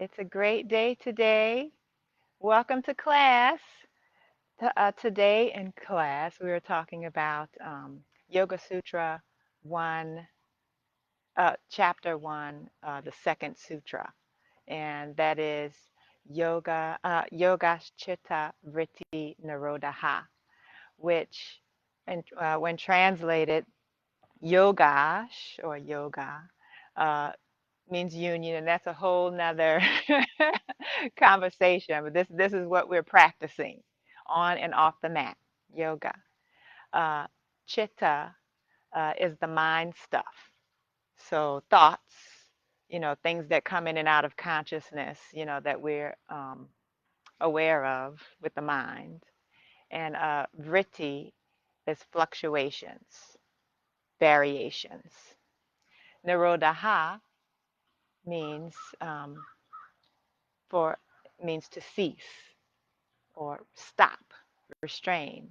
It's a great day today. Welcome to class. Today in class, we are talking about Yoga Sutra 1, Chapter 1, the second sutra, and that is Yoga Chitta Vritti Nirodhah, which, when translated, Yogash or yoga uh, means union, and that's a whole nother conversation. But this is what we're practicing on and off the mat, yoga. Uh, Chitta is the mind stuff. So thoughts, things that come in and out of consciousness, that we're aware of with the mind. And vritti is fluctuations, variations. Nirodha means for means to cease or stop, restrain.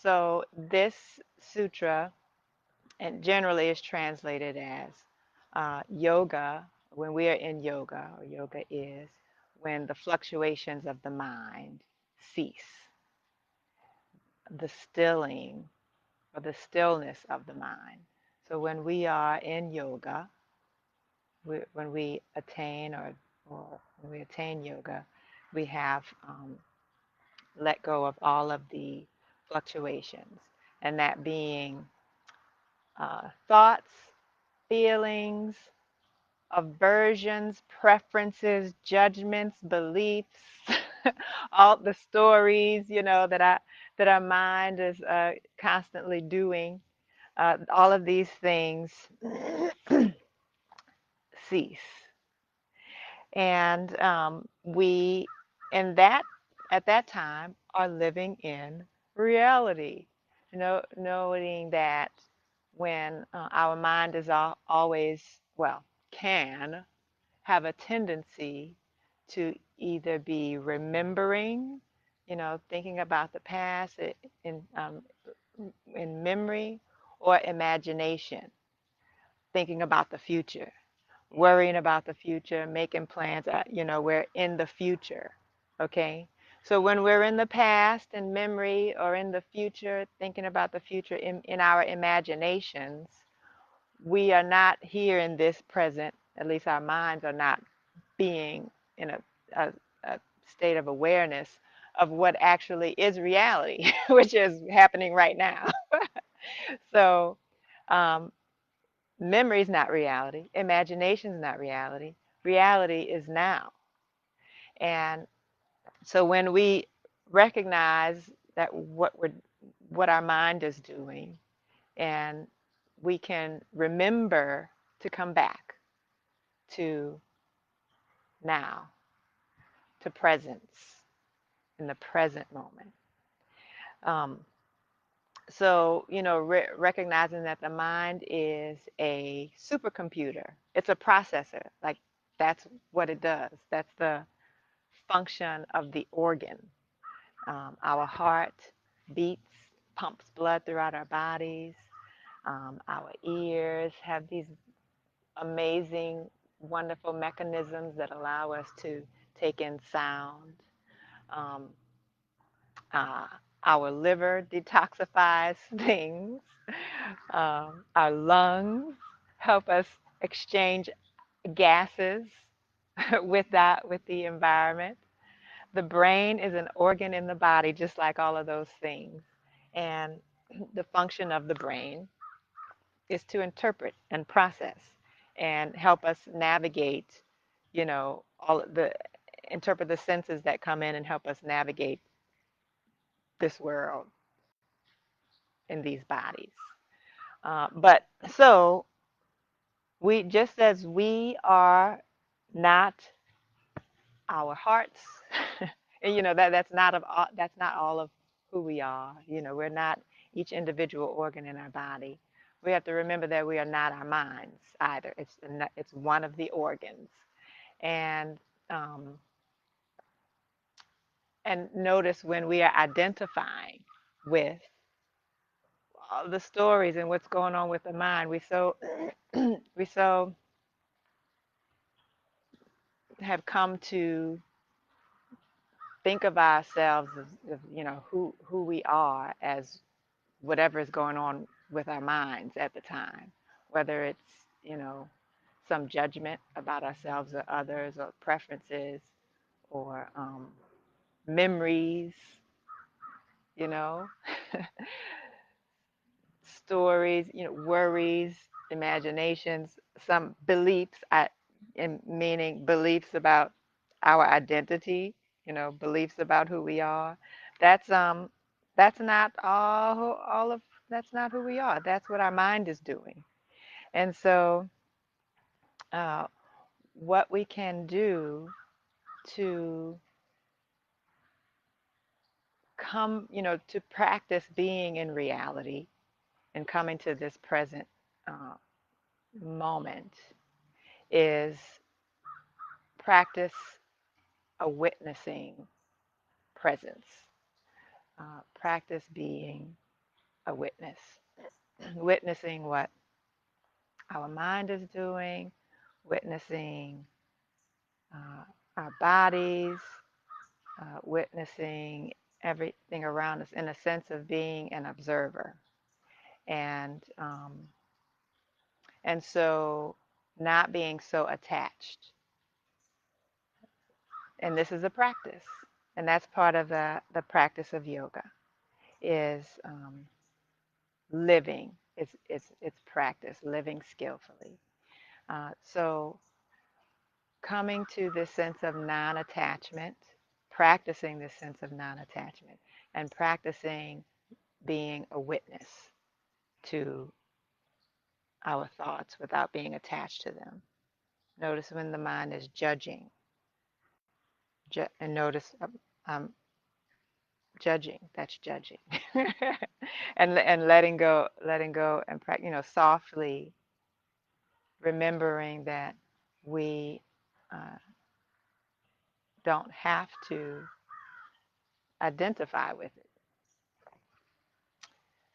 So this sutra, and generally is translated as yoga. When we are in yoga, or yoga is when the fluctuations of the mind cease, the stilling or the stillness of the mind. So when we are in yoga, when we attain or when we attain yoga, we have let go of all of the fluctuations, and that being thoughts, feelings, aversions, preferences, judgments, beliefs, all the stories, that our mind is constantly doing. All of these things cease, and we, in that at that time, are living in reality. Knowing that when our mind is always, well, can have a tendency to either be remembering, thinking about the past in memory, or imagination, thinking about the future, worrying about the future, making plans. We're in the future, okay? So when we're in the past in memory, or in the future, thinking about the future in our imaginations, we are not here in this present. At least our minds are not being in a, a state of awareness of what actually is reality, which is happening right now. So um, memory is not reality. Imagination is not reality. Reality is now. And so when we recognize that what our mind is doing, and we can remember to come back to now, to presence, in the present moment. Um, so, recognizing that the mind is a supercomputer, it's a processor. Like, that's what it does. That's the function of the organ. Our heart beats, pumps blood throughout our bodies. Our ears have these amazing, wonderful mechanisms that allow us to take in sound. Um, uh, our liver detoxifies things. Our lungs help us exchange gases with the environment. The brain is an organ in the body, just like all of those things. And the function of the brain is to interpret and process and help us navigate, all the interpret the senses that come in and help us navigate this world in these bodies. But so we, just as we are not our hearts, and that's not all of who we are. We're not each individual organ in our body. We have to remember that we are not our minds either. It's one of the organs, and um, notice when we are identifying with all the stories and what's going on with the mind, we so we so have come to think of ourselves as who we are as whatever is going on with our minds at the time, whether it's some judgment about ourselves or others, or preferences, or memories, you know, stories, worries, imaginations, some beliefs, meaning beliefs about our identity, beliefs about who we are. That's not all of that's not who we are. That's what our mind is doing. And so, uh, what we can do to to practice being in reality and coming to this present uh, moment is practice a witnessing presence. Practice being a witness, witnessing what our mind is doing, witnessing our bodies, witnessing everything around us in a sense of being an observer. And and so not being so attached. And this is a practice. And that's part of the practice of yoga is living. It's practice, living skillfully. So coming to this sense of non-attachment, practicing this sense of non-attachment, and practicing being a witness to our thoughts without being attached to them. Notice when the mind is judging, and notice judging. That's judging, and letting go, and softly remembering that we uh, don't have to identify with it.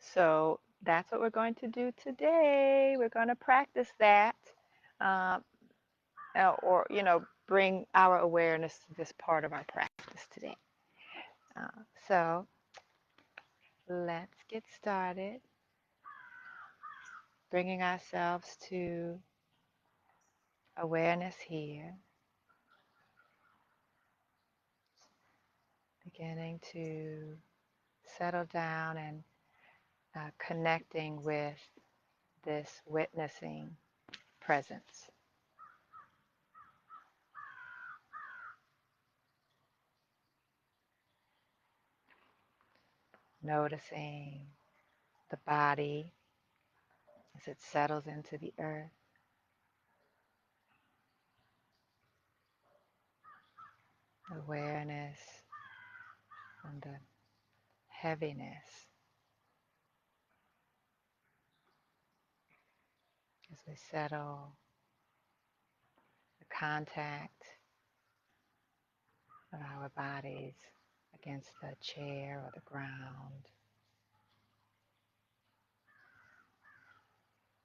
So that's what we're going to do today. We're going to practice that, uh, or bring our awareness to this part of our practice today. So let's get started, bringing ourselves to awareness here, beginning to settle down and connecting with this witnessing presence. Noticing the body as it settles into the earth. Awareness and the heaviness as we settle, the contact of our bodies against the chair or the ground,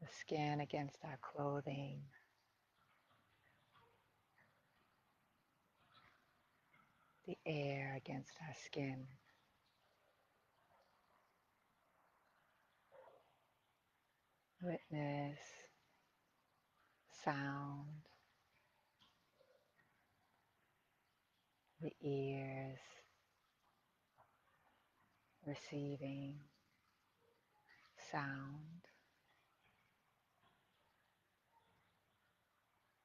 the skin against our clothing, the air against our skin. Witness sound, the ears receiving sound,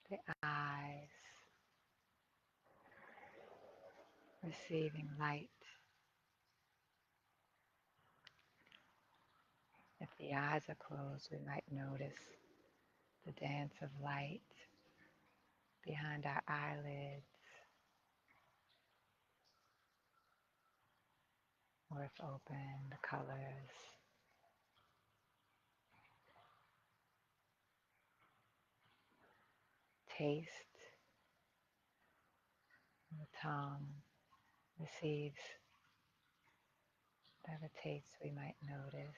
the eyes receiving light. If the eyes are closed, we might notice the dance of light behind our eyelids, or if open, the colors. Taste, the tongue receives whatever taste we might notice.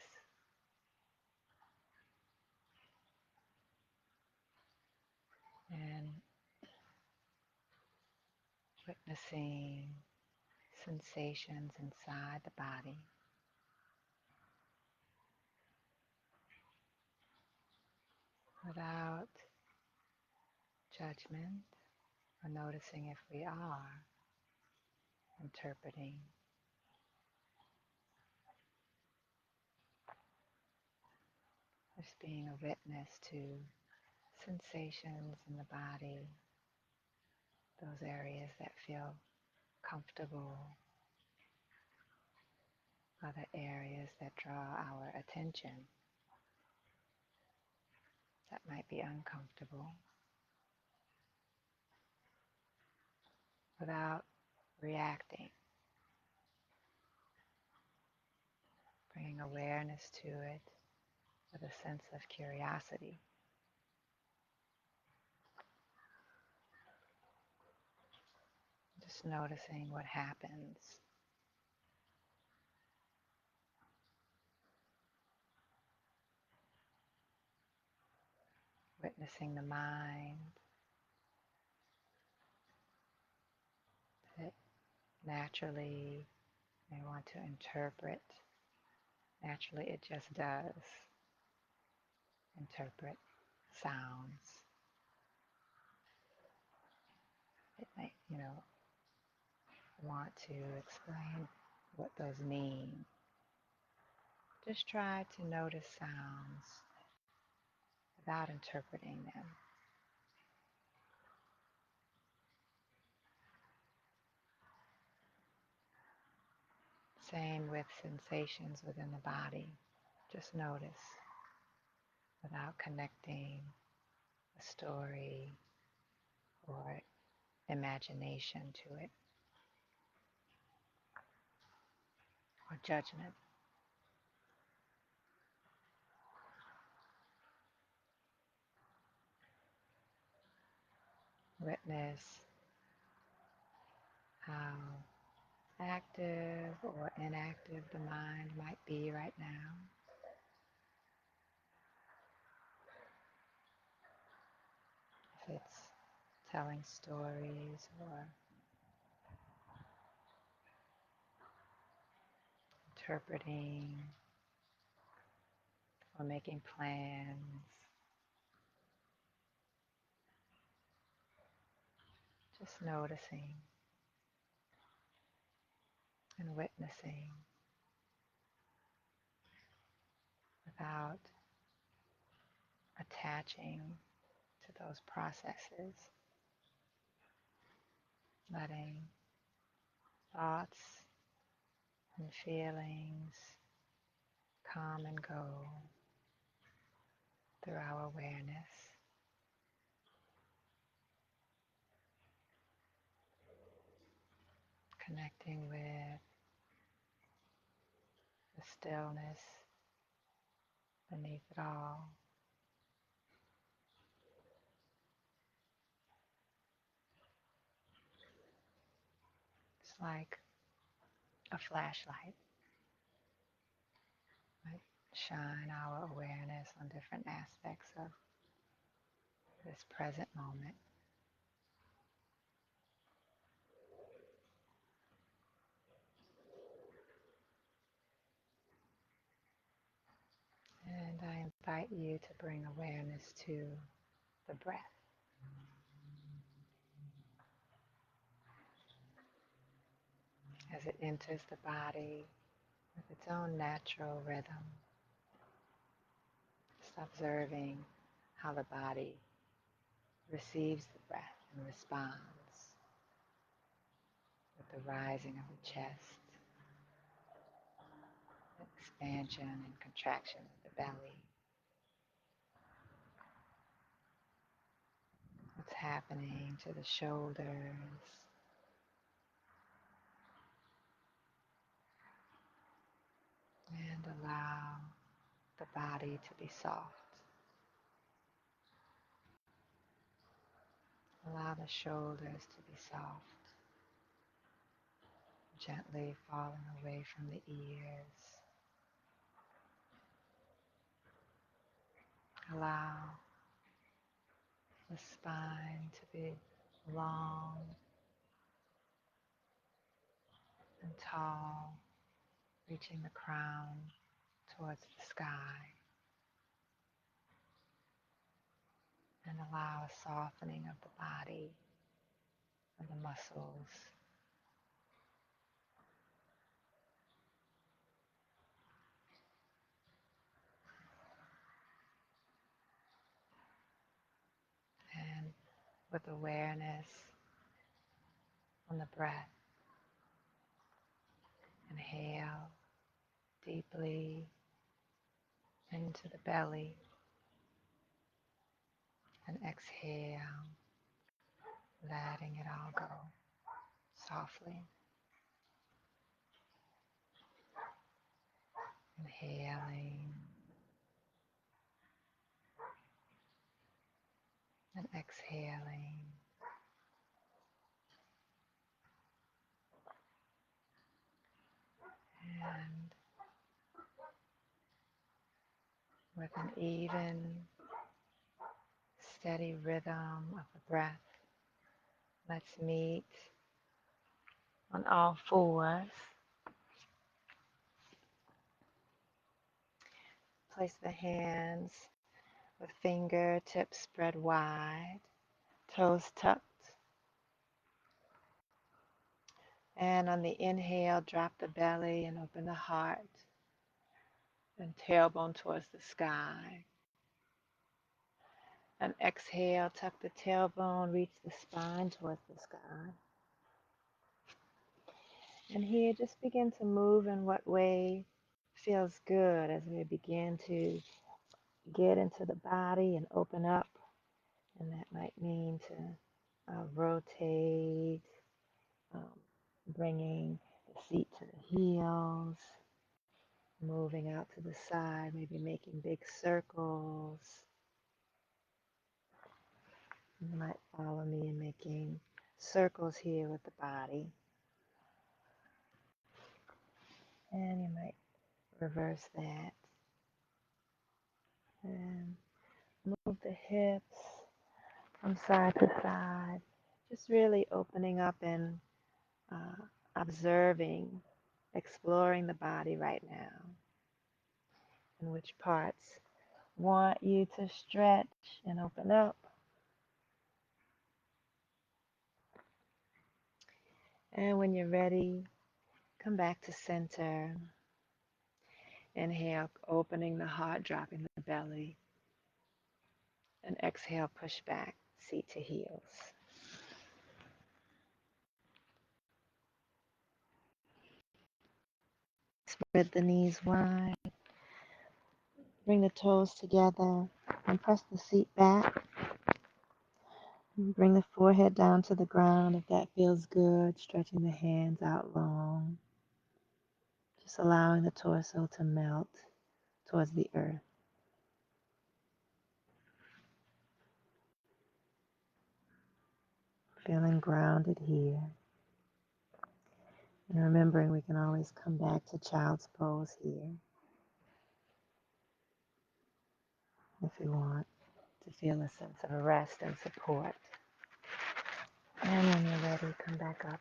And witnessing sensations inside the body without judgment, or noticing if we are interpreting. Just being a witness to sensations in the body, those areas that feel comfortable, other areas that draw our attention that might be uncomfortable, without reacting, bringing awareness to it with a sense of curiosity. Just noticing what happens. Witnessing the mind that naturally may want to interpret. Naturally, it just does interpret sounds. It might, want to explain what those mean. Just try to notice sounds without interpreting them. Same with sensations within the body. Just notice without connecting a story or imagination to it, or judgment. Witness how active or inactive the mind might be right now. If it's telling stories or interpreting or making plans. Just noticing and witnessing without attaching to those processes. Letting thoughts and feelings come and go through our awareness. Connecting with the stillness beneath it all. It's like a flashlight. Might shine our awareness on different aspects of this present moment. And I invite you to bring awareness to the breath. As it enters the body with its own natural rhythm. Just observing how the body receives the breath and responds with the rising of the chest, the expansion and contraction of the belly. What's happening to the shoulders, and allow the body to be soft. Allow the shoulders to be soft, gently falling away from the ears. Allow the spine to be long and tall, reaching the crown towards the sky. And allow a softening of the body and the muscles. And with awareness on the breath, inhale deeply into the belly and exhale, letting it all go softly. Inhaling and exhaling. And with an even, steady rhythm of the breath, let's meet on all fours. Place the hands with fingertips spread wide, toes tucked. And on the inhale, drop the belly and open the heart and tailbone towards the sky. And exhale, tuck the tailbone, reach the spine towards the sky. And here, just begin to move in what way feels good as we begin to get into the body and open up. And that might mean to rotate, um, bringing the seat to the heels, moving out to the side, maybe making big circles. You might follow me in making circles here with the body. And you might reverse that. And move the hips from side to side. Just really opening up and observing, exploring the body right now. And which parts want you to stretch and open up. And when you're ready, come back to center. Inhale, opening the heart, dropping the belly. And exhale, push back, seat to heels. Spread the knees wide. Bring the toes together and press the seat back. Bring the forehead down to the ground if that feels good. Stretching the hands out long. Just allowing the torso to melt towards the earth. Feeling grounded here. And remembering we can always come back to child's pose here if we want to feel a sense of rest and support. And when you're ready, come back up.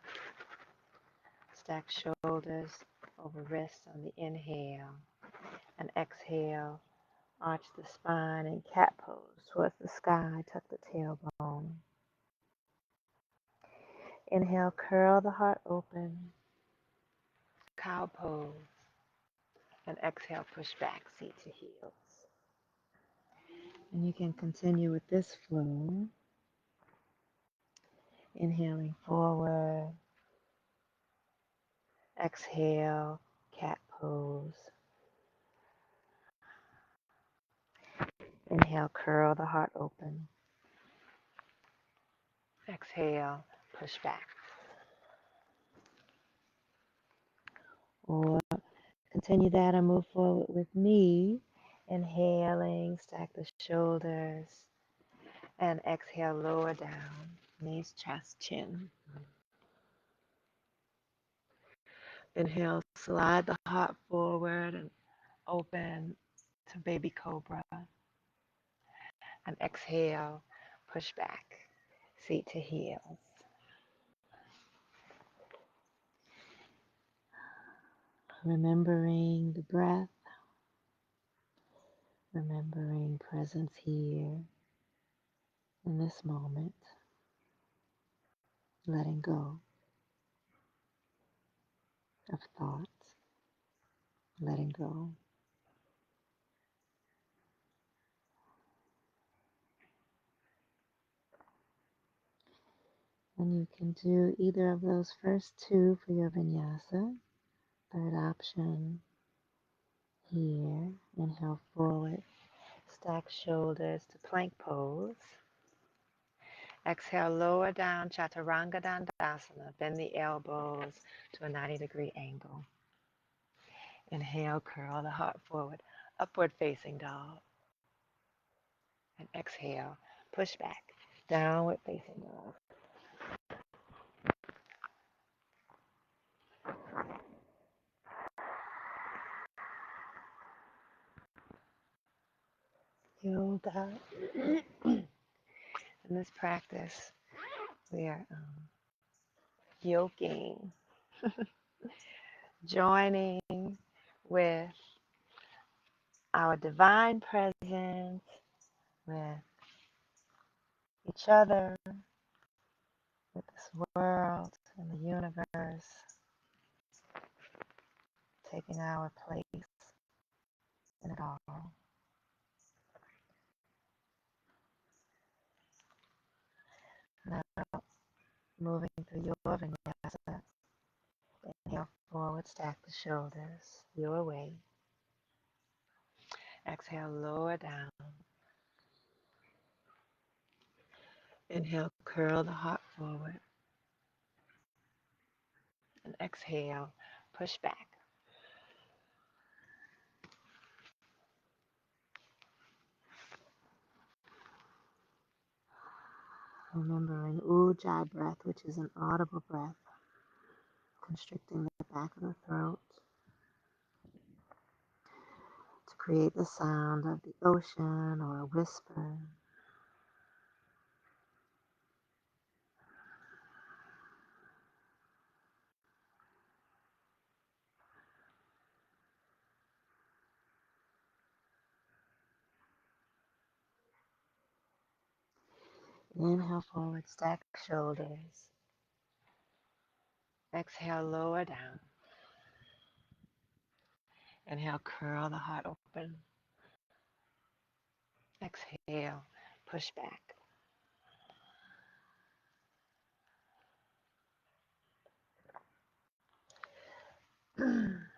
Stack shoulders over wrists on the inhale. And exhale, arch the spine and cat pose towards the sky. Tuck the tailbone. Inhale, curl the heart open. Cow pose. And exhale, push back, seat to heels. And you can continue with this flow. Inhaling forward. Exhale, cat pose. Inhale, curl the heart open. Exhale, push back. Or continue that and move forward with me. Inhaling, stack the shoulders. And exhale, lower down. Knees, chest, chin. Inhale, slide the heart forward and open to baby cobra. And exhale, push back, seat to heels. remembering the breath, remembering presence here in this moment, letting go of thoughts, letting go. And you can do either of those first two for your vinyasa. Third option here, inhale forward, stack shoulders to plank pose. Exhale, lower down, chaturanga dandasana. Bend the elbows to a 90-degree angle. Inhale, curl the heart forward, upward facing dog. And exhale, push back, downward facing dog. Yoga. In this practice, we are yoking, joining with our divine presence, with each other, with this world and the universe, taking our place in it all. Now, moving through your vinyasa, inhale forward, stack the shoulders your way. Exhale, lower down. Inhale, curl the heart forward. And exhale, push back. Remembering ujjayi breath, which is an audible breath, constricting the back of the throat to create the sound of the ocean or a whisper. Inhale forward, stack shoulders. Exhale, lower down. Inhale, curl the heart open. Exhale, push back.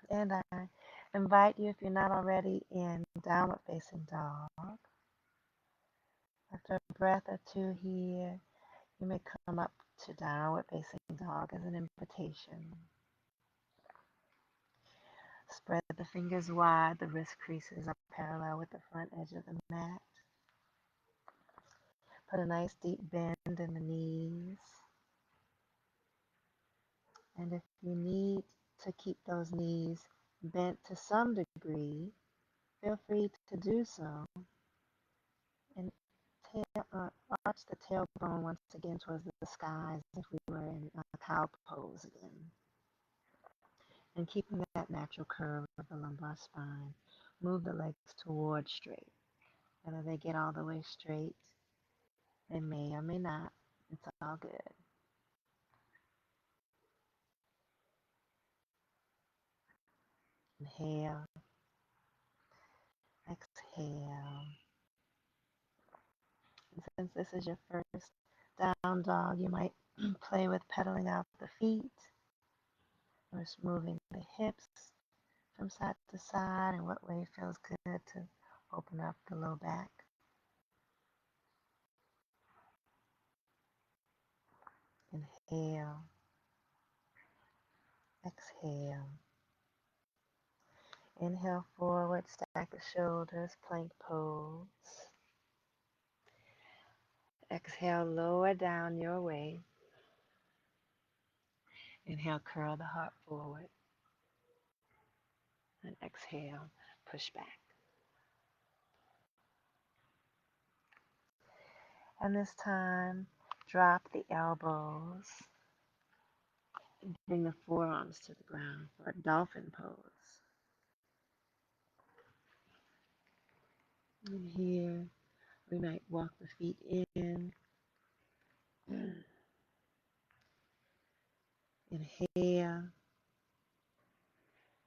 And I invite you, if you're not already in downward facing dog, after a breath or two here, you may come up to downward facing dog as an invitation. Spread the fingers wide, the wrist creases are parallel with the front edge of the mat. Put a nice deep bend in the knees. And if you need to keep those knees bent to some degree, feel free to do so. And arch the tailbone once again towards the sky as if we were in a cow pose again. And keeping that natural curve of the lumbar spine, move the legs towards straight. Whether they get all the way straight, they may or may not. It's all good. Inhale, exhale. And since this is your first down dog, you might play with pedaling out the feet or just moving the hips from side to side, and what way feels good to open up the low back. Inhale, exhale. Inhale forward, stack the shoulders, plank pose. Exhale, lower down your way. Inhale, curl the heart forward. And exhale, push back. And this time, drop the elbows Bring the forearms to the ground for a dolphin pose. And here we might walk the feet in. Inhale,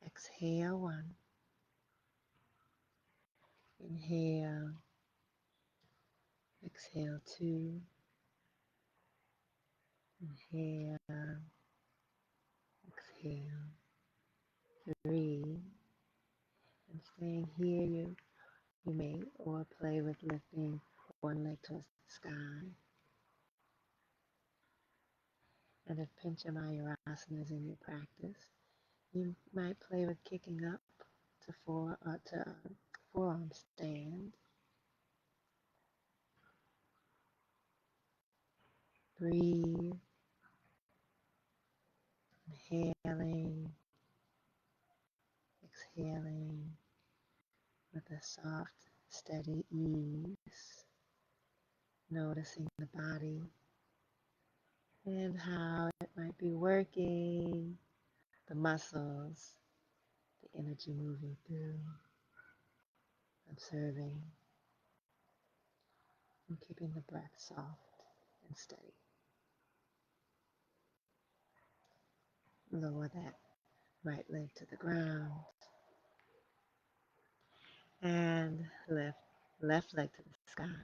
exhale 1. Inhale, exhale 2. Inhale, exhale 3. And staying here, you may or play with lifting one leg towards the sky. And if Pincha Mayurasana is in your practice, you might play with kicking up to forearm stand. Breathe, inhaling, exhaling with a soft, steady ease, noticing the body and how it might be working, the muscles, the energy moving through, observing, and keeping the breath soft and steady. Lower that right leg to the ground and lift left leg to the sky.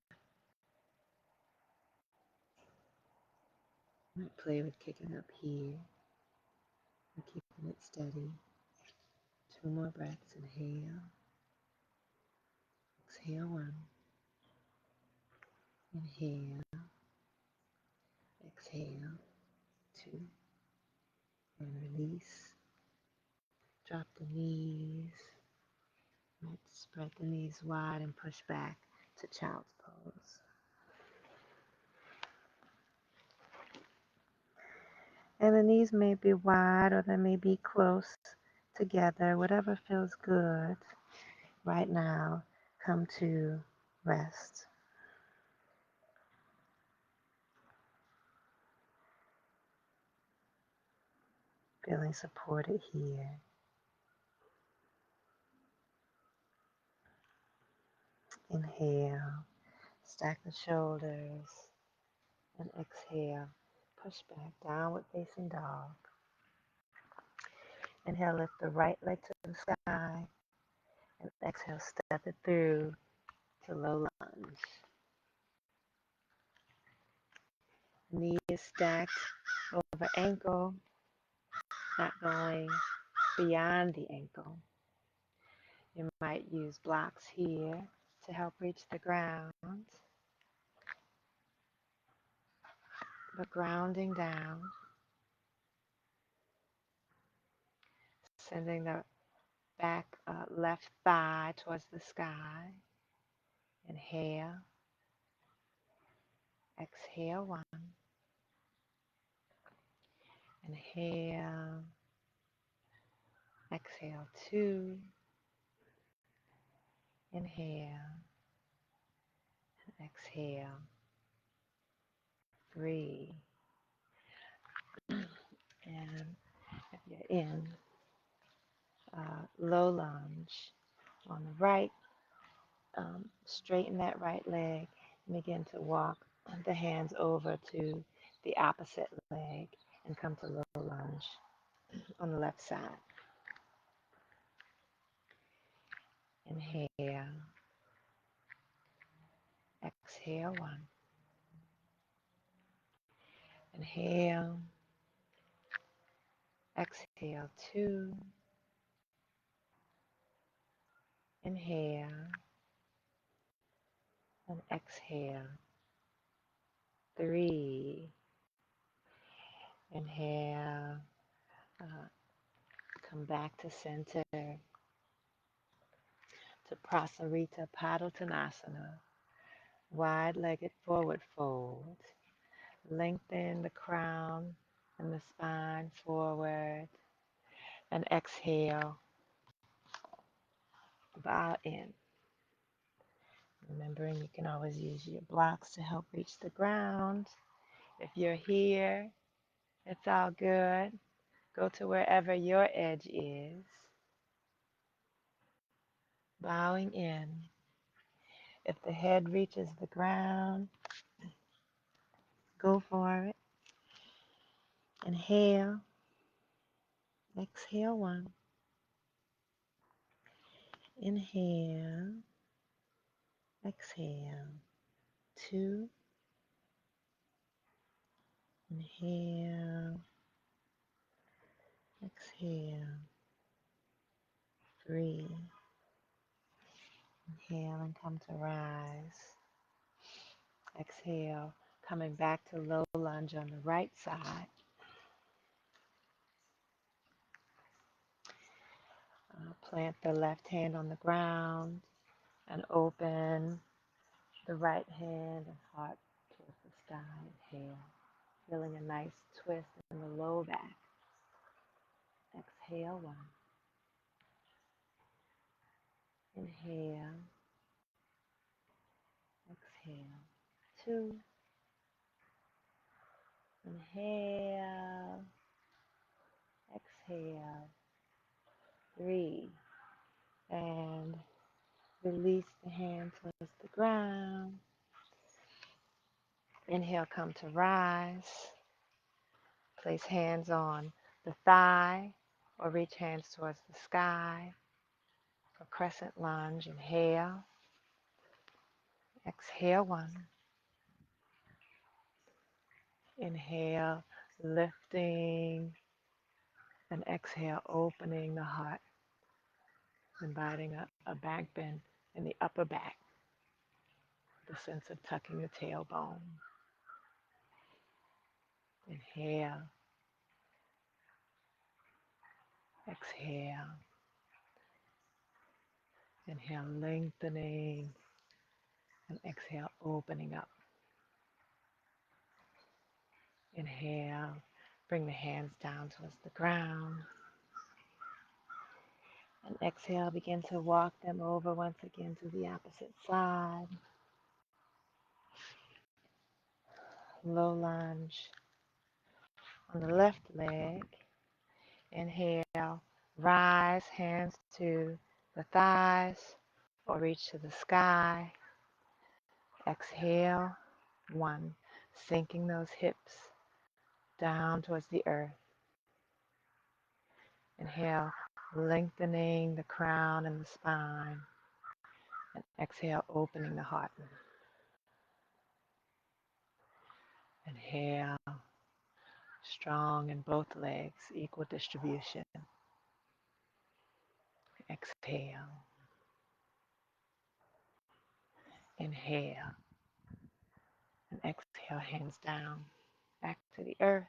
Might play with kicking up here and keeping it steady. 2 more breaths. Inhale, exhale 1. Inhale, exhale 2. And release. Drop the knees. Might spread the knees wide and push back to child's pose. And the knees may be wide or they may be close together, whatever feels good right now. Come to rest. Feeling supported here. Inhale, stack the shoulders, and exhale. Push back, downward facing dog. Inhale, lift the right leg to the sky, and exhale, step it through to low lunge. Knee is stacked over ankle, not going beyond the ankle. You might use blocks here to help reach the ground, but grounding down, sending the back left thigh towards the sky. Inhale, exhale 1. Inhale, exhale 2. Inhale, exhale 3. And if you're in low lunge on the right, straighten that right leg and begin to walk the hands over to the opposite leg and come to low lunge on the left side. Inhale, exhale 1. Inhale, exhale 2. Inhale and exhale 3. Inhale, come back to center to Prasarita Padottanasana, wide-legged forward fold. Lengthen the crown and the spine forward and exhale, bow in. Remembering you can always use your blocks to help reach the ground. If you're here, it's all good. Go to wherever your edge is, bowing in. If the head reaches the ground, go for it. Inhale, exhale one. Inhale, exhale two. Inhale, exhale three. Inhale and come to rise. Exhale, coming back to low lunge on the right side. Plant the left hand on the ground and open the right hand and heart towards the sky. Inhale, feeling a nice twist in the low back. Exhale one. Inhale, exhale two. Inhale, exhale three. And release the hand towards the ground. Inhale, come to rise. Place hands on the thigh or reach hands towards the sky for Crescent Lunge. Inhale, exhale one. Inhale, lifting, and exhale, opening the heart, inviting a back bend in the upper back, the sense of tucking the tailbone. Inhale, exhale. Inhale, lengthening, and exhale, opening up. Inhale, bring the hands down towards the ground. And exhale, begin to walk them over once again to the opposite side. Low lunge on the left leg. Inhale, rise, hands to the thighs or reach to the sky. Exhale, one, sinking those hips down towards the earth. Inhale, lengthening the crown and the spine. And exhale, opening the heart. Inhale, strong in both legs, equal distribution. Exhale. Inhale. And exhale, hands down, back to the earth.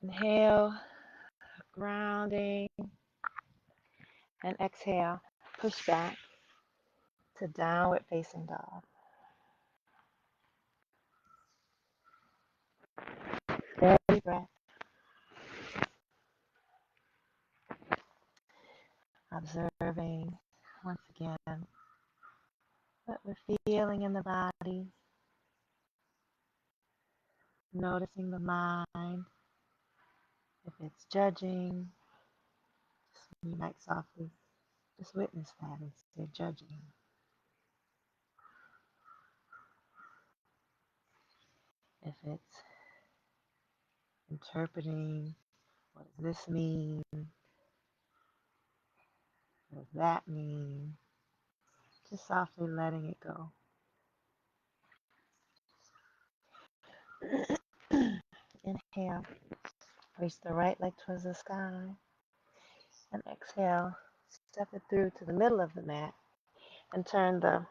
Inhale, grounding. And exhale, push back to downward facing dog. Steady breath. Observing once again what we're feeling in the body. Noticing the mind. If it's judging, you might softly just witness that instead of judging. If it's interpreting, what does this mean? What does that mean? Just softly letting it go. Inhale, reach the right leg towards the sky. And exhale, step it through to the middle of the mat and turn the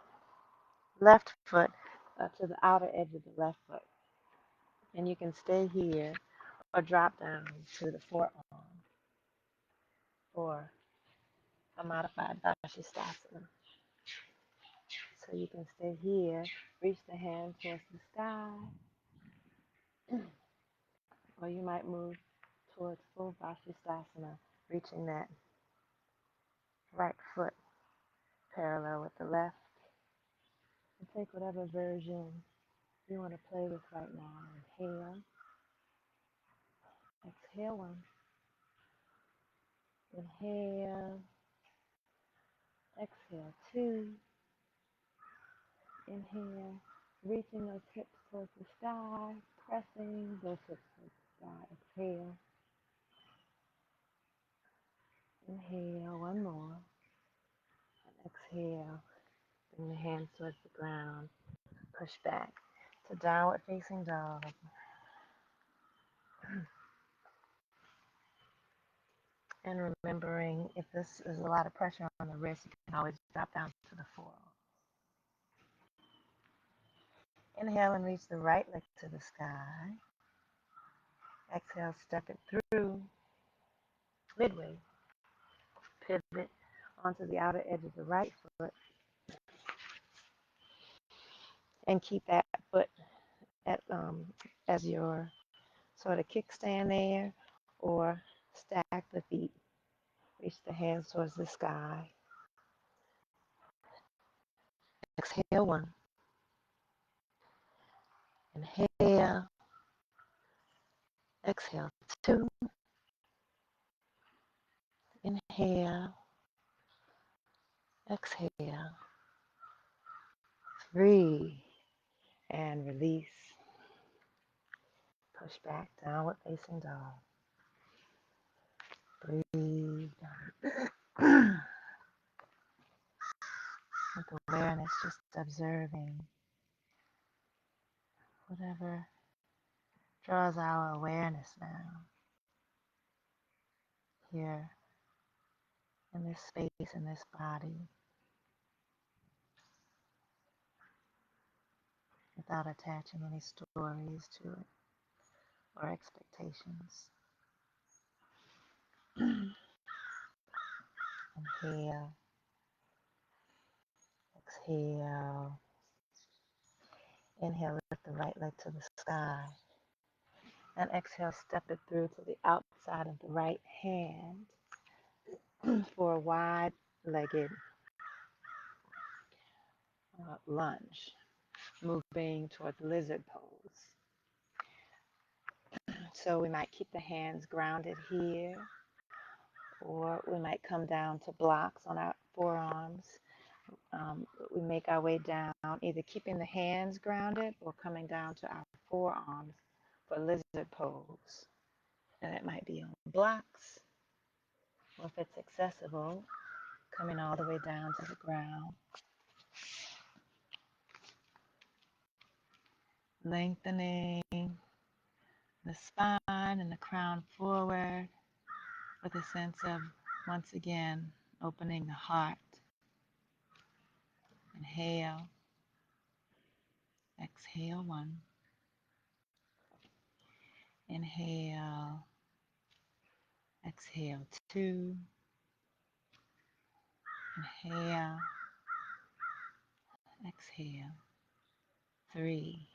left foot to the outer edge of the left foot. And you can stay here or drop down to the forearm for a modified Badakanasana. So you can stay here, reach the hand towards the sky, or you might move towards full Badakanasana, reaching that right foot parallel with the left. And take whatever version you want to play with right now. Inhale. exhale 1. Inhale, exhale 2. Inhale, reaching those hips towards the sky, pressing those hips towards the sky. Exhale, inhale, 1 more. And exhale, bring the hands towards the ground. Push back to downward facing dog. And remembering, if this is a lot of pressure on the wrist, you can always drop down to the forearm. Inhale and reach the right leg to the sky. Exhale, step it through midway. Pivot onto the outer edge of the right foot. And keep that foot at, as your sort of kickstand there, or stack the feet. Reach the hands towards the sky. Exhale 1. Inhale. Exhale 2. Inhale. Exhale 3. And release. Push back, downward facing dog. Breathe. With awareness, just observing whatever draws our awareness now. Here in this space, in this body, without attaching any stories to it or expectations. Inhale, exhale. Inhale, lift the right leg to the sky. And exhale, step it through to the outside of the right hand for a wide-legged lunge, moving towards lizard pose. So we might keep the hands grounded here, or we might come down to blocks on our forearms. We make our way down, either keeping the hands grounded or coming down to our forearms for lizard pose. And it might be on blocks, or if it's accessible, coming all the way down to the ground. Lengthening the spine and the crown forward with a sense of, once again, opening the heart. Inhale. Exhale 1. Inhale. Exhale 2. Inhale. Exhale 3.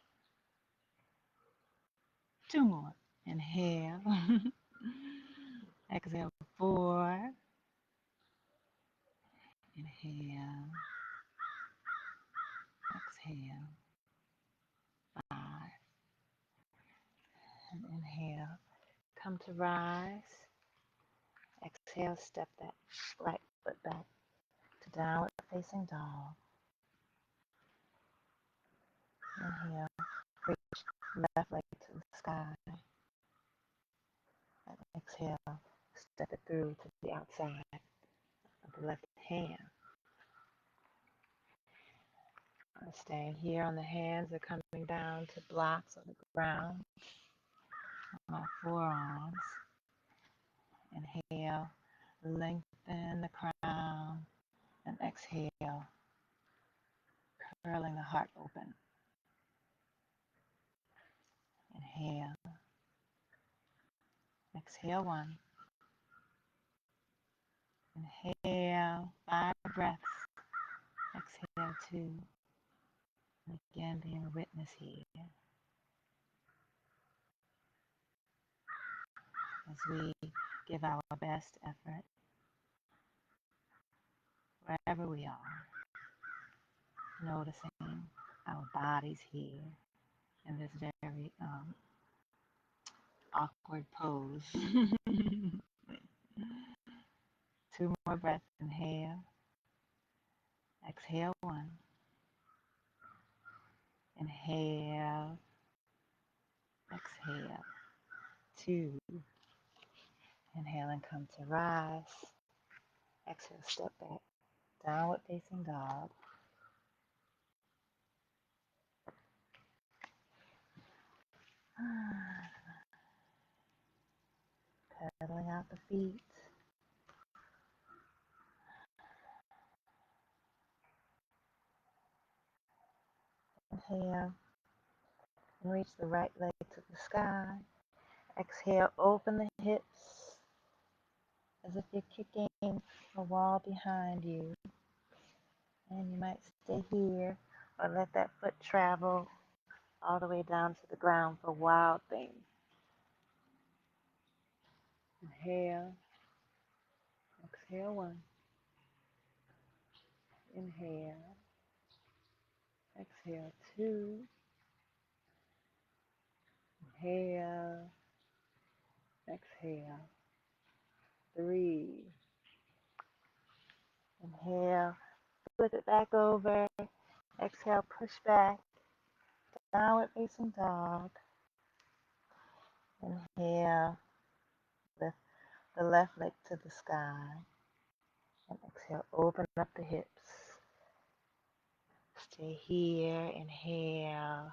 2 more. Inhale. Exhale 4. Inhale. Exhale 5. And inhale. Come to rise. Exhale, step that right foot back to downward facing dog. Inhale, reach left leg to the sky. And exhale, step it through to the outside of the left hand. Staying here on the hands, are coming down to blocks on the ground. On our forearms. Inhale, lengthen the crown, and exhale, curling the heart open. Inhale. Exhale 1. Inhale, 5 breaths. Exhale 2. And again, being a witness here as we give our best effort wherever we are, noticing our bodies here in this very awkward pose. 2 more breaths. Inhale. Exhale 1. Inhale. Exhale. 2. Inhale and come to rise. Exhale, step back. Downward facing dog. Pedaling out the feet. Inhale and reach the right leg to the sky. Exhale, open the hips as if you're kicking a wall behind you. And you might stay here or let that foot travel all the way down to the ground for wild things. Inhale. Exhale 1. Inhale. Exhale 2. Inhale. Exhale 3. Inhale. Flip it back over. Exhale, push back. Downward facing dog. Inhale. Lift the left leg to the sky. And exhale, open up the hips. Stay here. Inhale.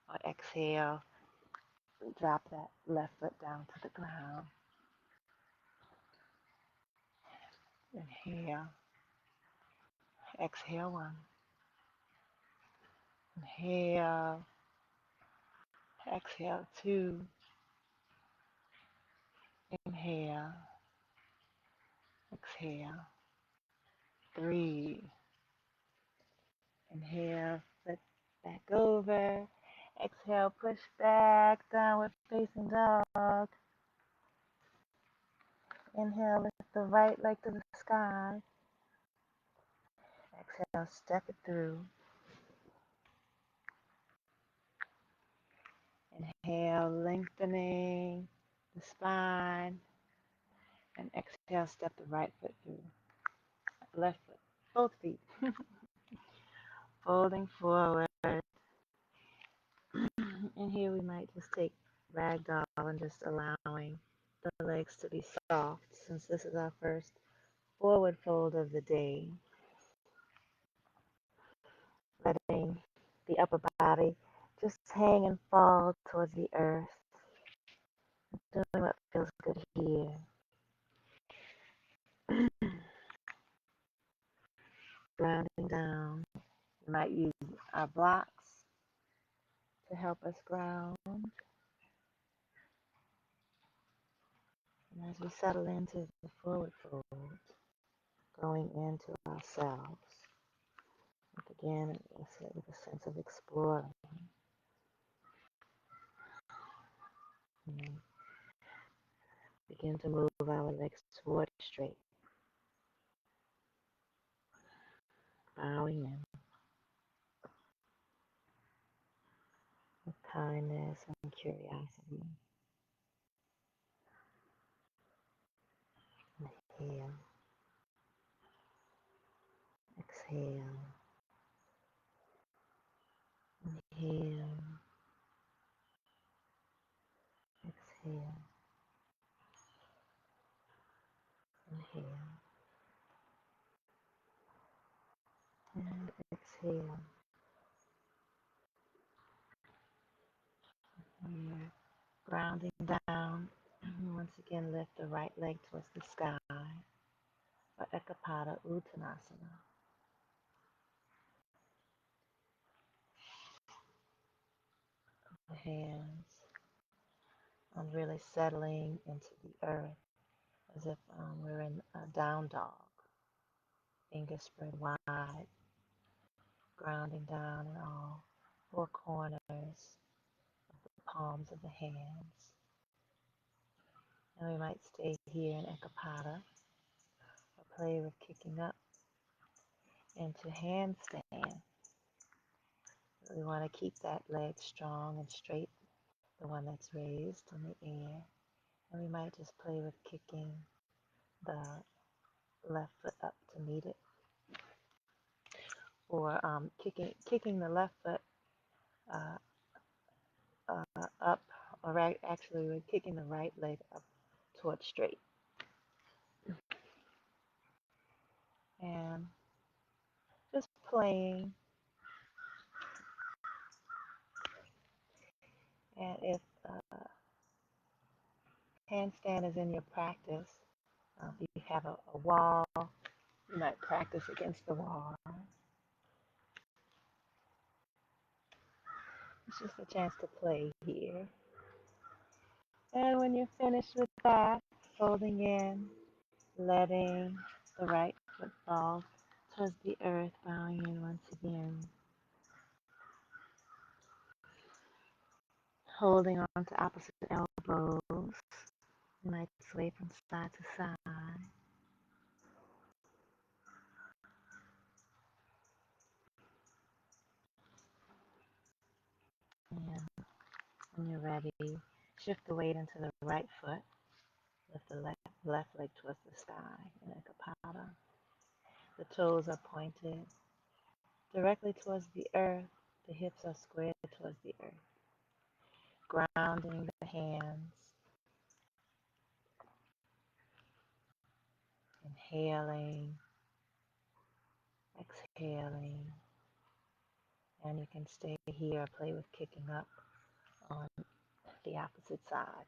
Or exhale. Drop that left foot down to the ground. Inhale. Exhale 1. Inhale. Exhale 2. Inhale. Exhale 3. Inhale. Flip back over. Exhale. Push back. Downward facing dog. Inhale. Lift the right leg to the sky. Exhale. Step it through. Inhale. Lengthening the spine. And exhale. Step the right foot through. Left foot. Both feet. Folding forward. And here we might just take ragdoll and just allowing the legs to be soft since this is our first forward fold of the day. Letting the upper body just hang and fall towards the earth. Doing what feels good here. Grounding down. We might use our blocks to help us ground. And as we settle into the forward fold, going into ourselves, again with a sense of exploring. And begin to move our legs toward straight, bowing in with kindness and curiosity. Inhale, exhale, inhale, exhale, inhale, and exhale. And grounding down. Once again, lift the right leg towards the sky for Ekapada Uttanasana. The hands on really settling into the earth as if we're in a down dog. Fingers spread wide, grounding down in all 4 corners of the palms of the hands. And we might stay here in Ekapada or play with kicking up into handstand. We want to keep that leg strong and straight the one that's raised in the air. And we might just play with kicking the left foot up to meet it, or kicking the left foot uh, up, or actually we're kicking the right leg up towards straight. And just playing. And if handstand is in your practice, if you have a wall, you might practice against the wall. It's just a chance to play here. And when you're finished with that, folding in, letting the right foot fall towards the earth, bowing in once again. Holding on to opposite elbows. You might sway from side to side. And when you're ready, shift the weight into the right foot. Lift the left leg towards the sky in a kapata. The toes are pointed directly towards the earth. The hips are squared towards the earth. Grounding the hands. Inhaling. Exhaling. And you can stay here or play with kicking up on the opposite side.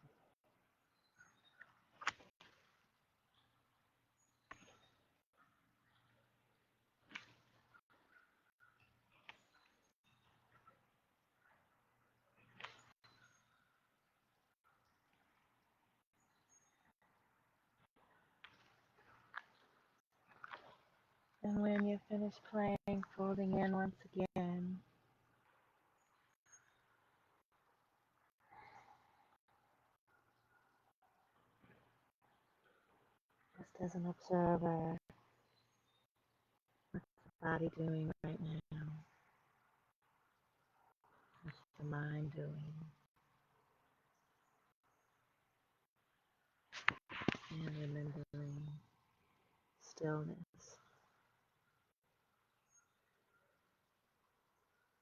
And when you're finished playing, folding in once again. Just as an observer, what's the body doing right now? What's the mind doing? And remembering stillness,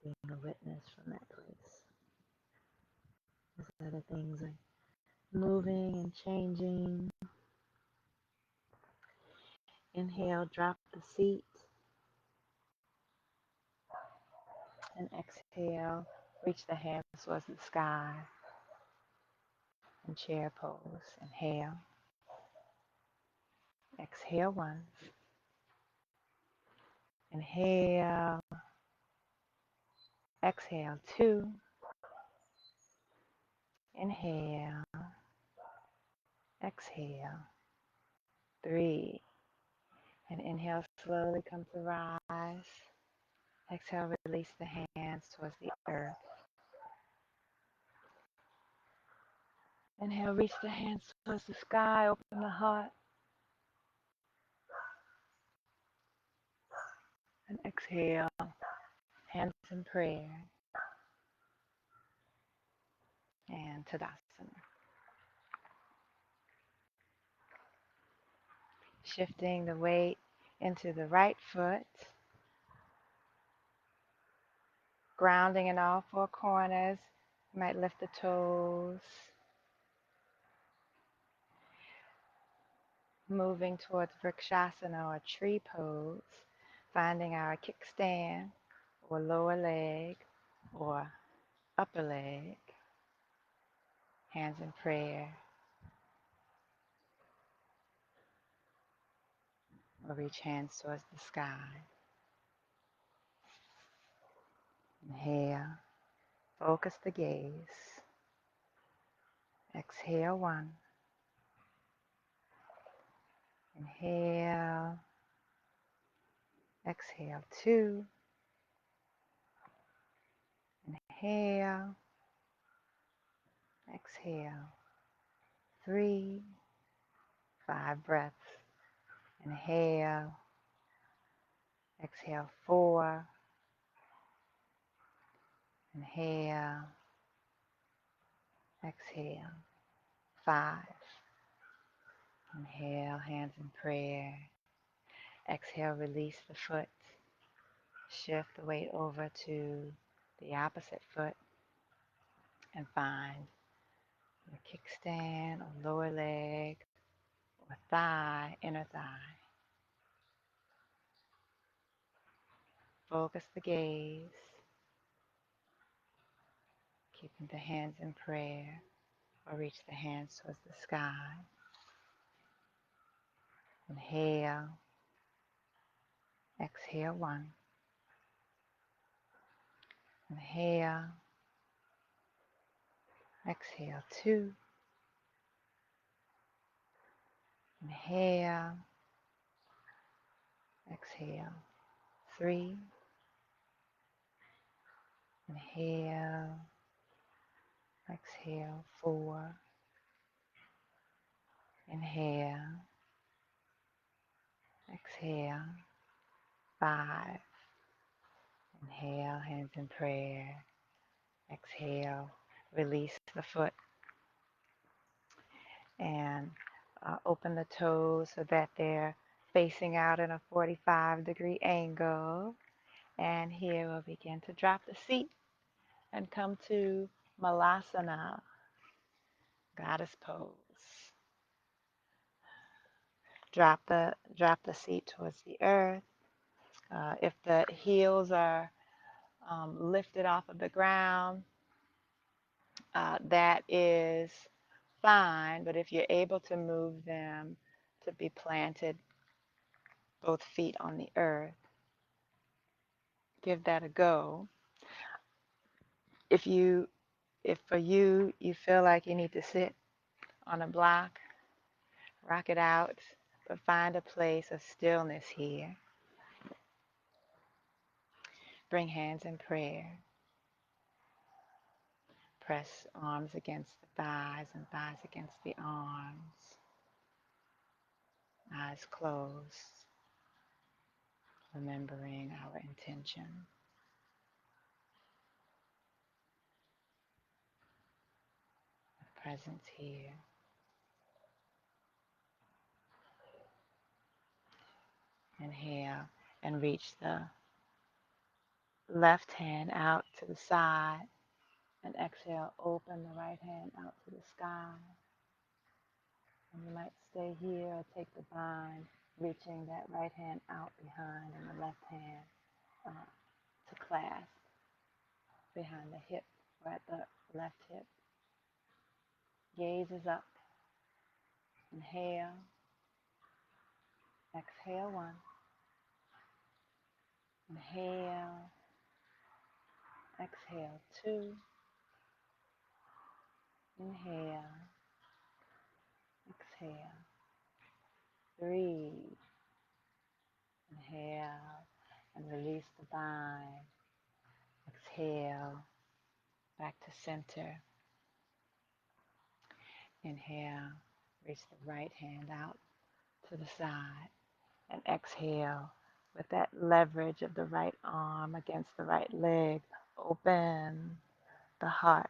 being a witness from that place. As other things are moving and changing. Inhale, drop the seat. And exhale, reach the hands towards the sky. And chair pose. Inhale. Exhale once. Inhale. Exhale two. Inhale. Exhale. Three. And inhale, slowly come to rise. Exhale, release the hands towards the earth. Inhale, reach the hands towards the sky, open the heart. And exhale, hands in prayer. And Tadasana. Shifting the weight into the right foot. Grounding in all four corners. You might lift the toes. Moving towards Vrikshasana or tree pose. Finding our kickstand or lower leg or upper leg. Hands in prayer. Or reach hands towards the sky. Inhale. Focus the gaze. Exhale one. Inhale. Exhale two. Inhale. Exhale. 3. 5 breaths. Inhale. Exhale 4. Inhale. Exhale. 5. Inhale, hands in prayer. Exhale, release the foot. Shift the weight over to the opposite foot and find your kickstand or lower leg or thigh, inner thigh. Focus the gaze, keeping the hands in prayer or reach the hands towards the sky. Inhale, exhale 1. Inhale, exhale 2. Inhale, exhale 3. Inhale, exhale 4. Inhale, exhale 5. Inhale, hands in prayer. Exhale, release the foot and open the toes so that they're facing out in a 45-degree angle. And here we'll begin to drop the seat and come to Malasana, goddess pose. Drop the seat towards the earth. If the heels are lifted off of the ground, that is fine. But if you're able to move them to be planted, both feet on the earth, give that a go. If for you feel like you need to sit on a block, rock it out, but find a place of stillness here. Bring hands in prayer. Press arms against the thighs and thighs against the arms. Eyes closed, remembering our intention. Presence here. Inhale and reach the left hand out to the side, and exhale, open the right hand out to the sky. And you might stay here or take the bind, reaching that right hand out behind and the left hand to clasp behind the hip or at the left hip. Gaze is up. Inhale. Exhale 1. Inhale. Exhale 2. Inhale. Exhale 3. Inhale and release the bind. Exhale back to center. Inhale, reach the right hand out to the side, and exhale with that leverage of the right arm against the right leg. Open the heart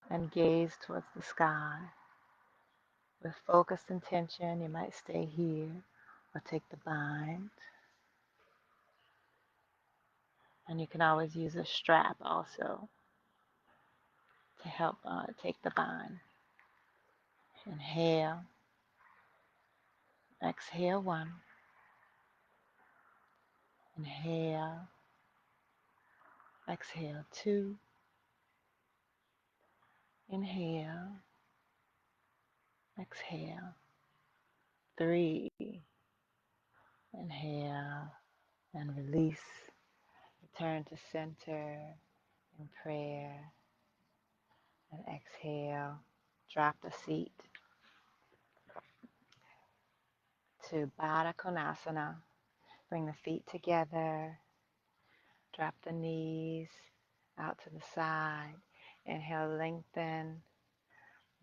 and gaze towards the sky. With focused intention, you might stay here or take the bind. And you can always use a strap also to help take the bind. Inhale, exhale 1. Inhale, exhale 2. Inhale, exhale 3. Inhale and release. Return to center in prayer and exhale. Drop the seat to Badakanasana. Bring the feet together. Drop the knees out to the side. Inhale, lengthen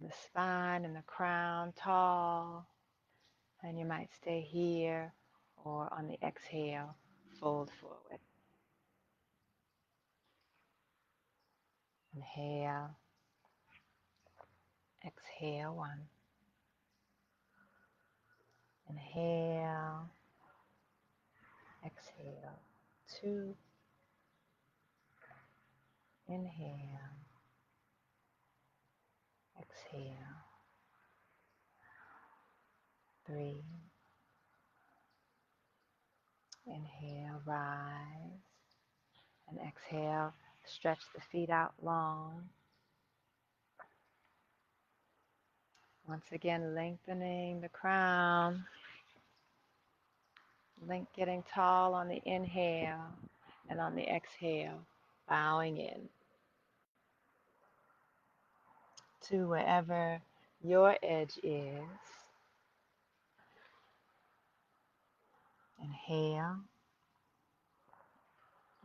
the spine and the crown tall. And you might stay here or on the exhale, fold forward. Inhale, exhale 1. Inhale, exhale 2. Inhale, exhale 3. Inhale, rise, and exhale, stretch the feet out long. Once again, lengthening the crown, getting tall on the inhale, and on the exhale, bowing in to wherever your edge is. Inhale,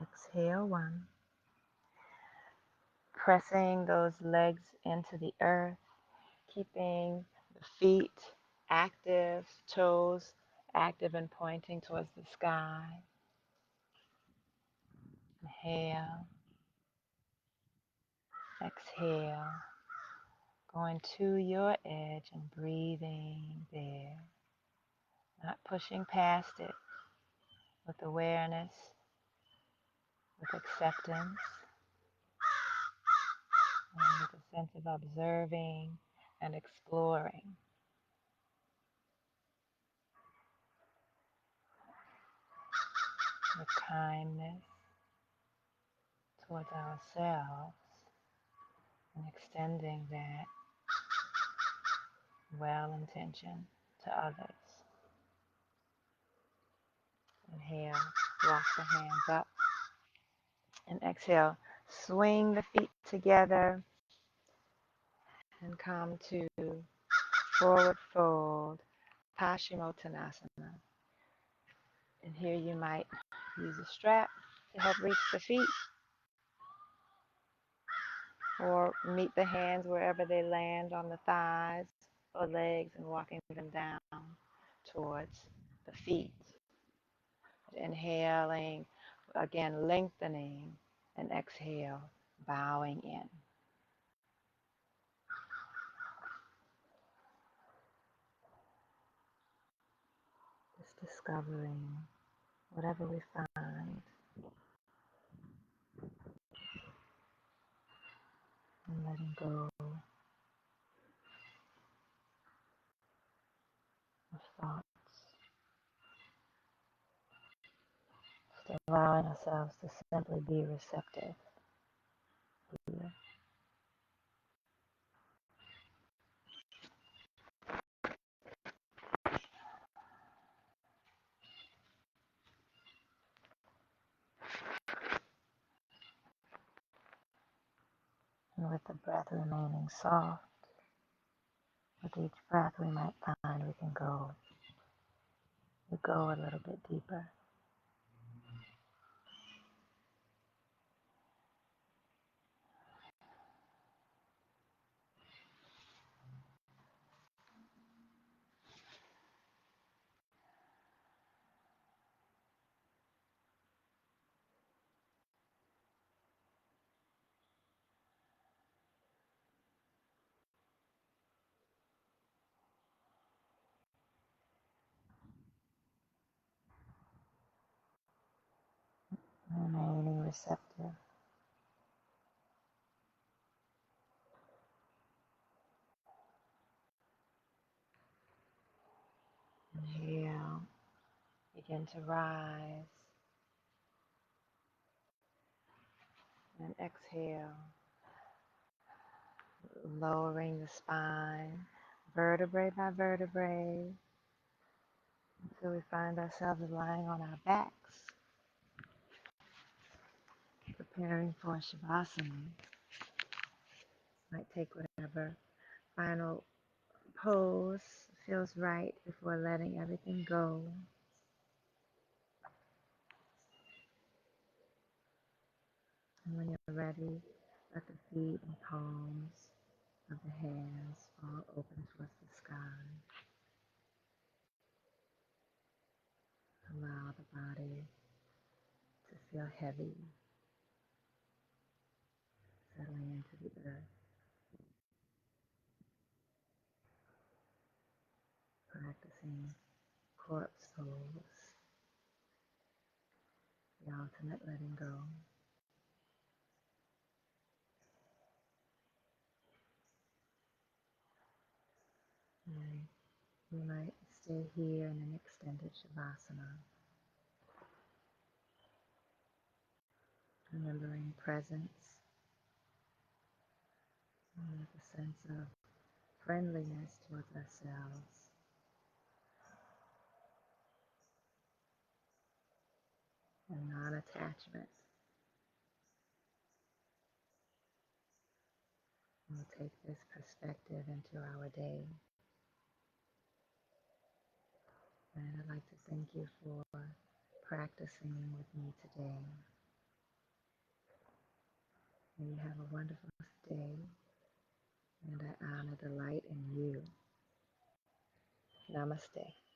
exhale 1. Pressing those legs into the earth, keeping the feet active, toes active and pointing towards the sky. Inhale, exhale, going to your edge and breathing there, not pushing past it, with awareness, with acceptance, and with a sense of observing and exploring, with kindness towards ourselves, and extending that well intention to others. Inhale, walk the hands up, and exhale, swing the feet together and come to forward fold, Paschimottanasana. And here you might use a strap to help reach the feet, or meet the hands wherever they land on the thighs or legs and walking them down towards the feet. Inhaling, again lengthening, and exhale, bowing in. Just discovering whatever we find and letting go of thoughts. Just allowing ourselves to simply be receptive here. And with the breath remaining soft, with each breath we might find we go a little bit deeper. Remaining receptive. Inhale, begin to rise, and exhale, lowering the spine, vertebrae by vertebrae, until we find ourselves lying on our backs, preparing for Shavasana. Might take whatever final pose feels right before letting everything go. And when you're ready, let the feet and palms of the hands fall open towards the sky. Allow the body to feel heavy, settling into the earth. practicing corpse pose, the ultimate letting go. And we might stay here in an extended Shavasana, remembering presence with a sense of friendliness towards ourselves and non-attachment. We'll take this perspective into our day. And I'd like to thank you for practicing with me today. May you have a wonderful day, and I honor the light in you. Namaste.